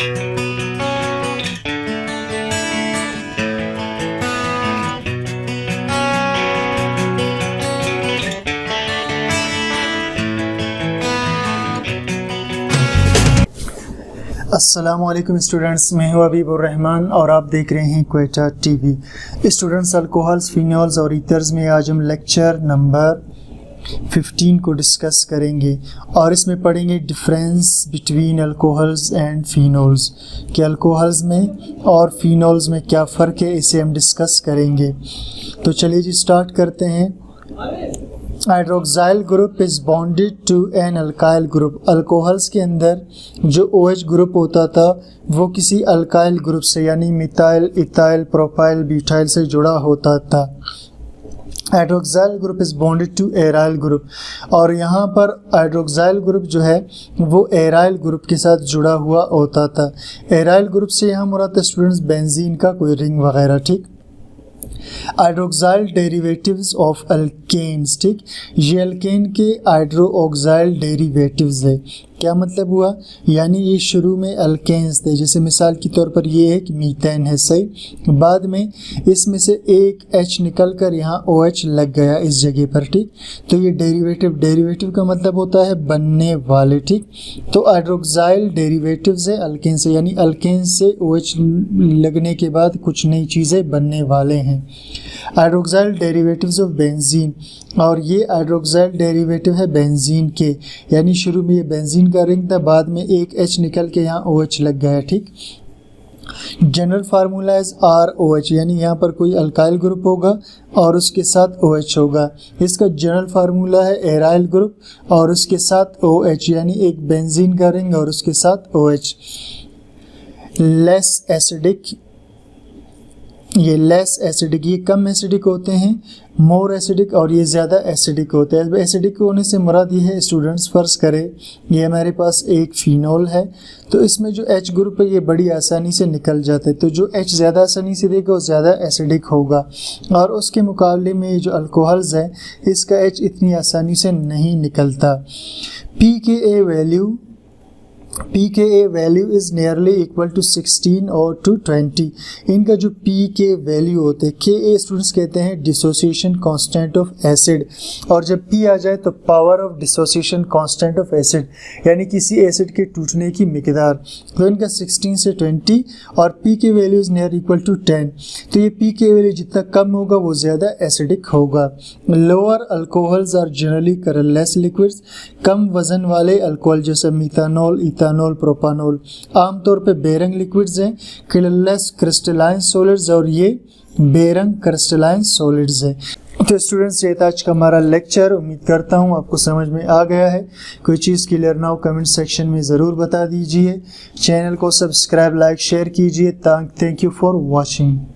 अस्सलामुअलैकुम स्टूडेंट्स, मैं हूं हबीबुर रहमान और आप देख रहे हैं Quetta TV. Students, alcohols, phenols और ईथर्स में आज हम लेक्चर नंबर 15 को डिस्कस करेंगे और इसमें पढ़ेंगे difference between alcohols and phenols, कि अल्कोहल्स में और फिनोल्स में क्या फ़र्क है, इसे हम डिस्कस करेंगे। तो चलिए जी स्टार्ट करते हैं। Hydroxyl group is bonded to an alkyl group. Alcohols के अंदर जो OH ग्रुप होता था वो किसी अल्काइल ग्रुप से यानी मिथाइल, इथाइल, प्रोपाइल, ब्यूटाइल से जुड़ा होता था। Hydroxyl group is bonded to aryl group, और यहाँ पर हाइड्रोक्साइल ग्रुप जो है वो एराइल ग्रुप के साथ जुड़ा हुआ होता था। एराइल ग्रुप से यहाँ मुराद स्टूडेंट्स बेंजीन का कोई रिंग वगैरह, ठीक। हाइड्रोक्साइल डेरिवेटिव्स ऑफ अल्केन्स, ठीक, ये अल्केन के हाइड्रोक्साइल डेरिवेटिव्स है। क्या मतलब हुआ, यानी ये शुरू में अल्केन्स थे, जैसे मिसाल के तौर पर ये है कि मीथेन है, सही, बाद में इसमें से एक H निकल कर यहाँ OH लग गया इस जगह पर, ठीक। तो ये डेरिवेटिव का मतलब होता है बनने वाले, ठीक। तो हाइड्रोक्साइल डेरिवेटिव्स है अल्केन से, यानी अल्केन से OH लगने के बाद कुछ नई चीज़ें बनने वाले हैं। हाइड्रोक्साइल डेरिवेटिव्स ऑफ बेंजीन, और ये हाइड्रोक्साइल डेरिवेटिव है बेंजीन के, यानी शुरू में ये बेंजीन का रिंग था, बाद में एक H निकल के यहाँ OH लग गया, ठीक। जनरल फार्मूला इज ROH, यानी यहाँ पर कोई अल्काइल ग्रुप होगा और उसके साथ OH होगा। इसका जनरल फार्मूला है एराइल ग्रुप और उसके साथ OH, यानी एक बेंजीन का रिंग और उसके साथ OH। लेस एसिडिक, ये लेस एसिडिक, ये कम एसिडिक होते हैं, मोर एसिडिक और ये ज़्यादा एसिडिक होते हैं। एसिडिक होने से मुराद ये है स्टूडेंट्स, फ़र्ज़ करें ये हमारे पास एक फिनोल है, तो इसमें जो H ग्रुप है ये बड़ी आसानी से निकल जाता है, तो जो H ज़्यादा आसानी से देगा वो ज़्यादा एसिडिक होगा, और उसके मुकाबले में ये जो अल्कोहल्स है इसका H इतनी आसानी से नहीं निकलता। pKa value is nearly equal to 16 और टू 20। इनका जो pK वैल्यू होते हैं, Ka स्टूडेंट्स कहते हैं डिसोसिएशन कांस्टेंट ऑफ एसिड, और जब P आ जाए तो power of dissociation constant of acid, यानी किसी एसिड के टूटने की मिकदार। तो इनका 16 से 20 और pK value is near equal to 10। तो ये pK वैल्यू जितना कम होगा वो ज़्यादा एसिडिक होगा। Lower alcohols are generally colourless liquids, कम वजन वाले अल्कोहल जैसे मिथानॉल, इथानॉल, प्रोपानॉल आमतौर पे बेरंग लिक्विड्स हैं। कलरलेस क्रिस्टलाइन सॉलिड्स, और ये बेरंग क्रिस्टलाइन सॉलिड्स हैं। तो स्टूडेंट्स, ये था आज का हमारा लेक्चर। उम्मीद करता हूँ आपको समझ में आ गया है। कोई चीज़ क्लियर ना हो कमेंट सेक्शन में ज़रूर बता दीजिए। चैनल को सब्सक्राइब, लाइक, शेयर कीजिए। Thank you for watching.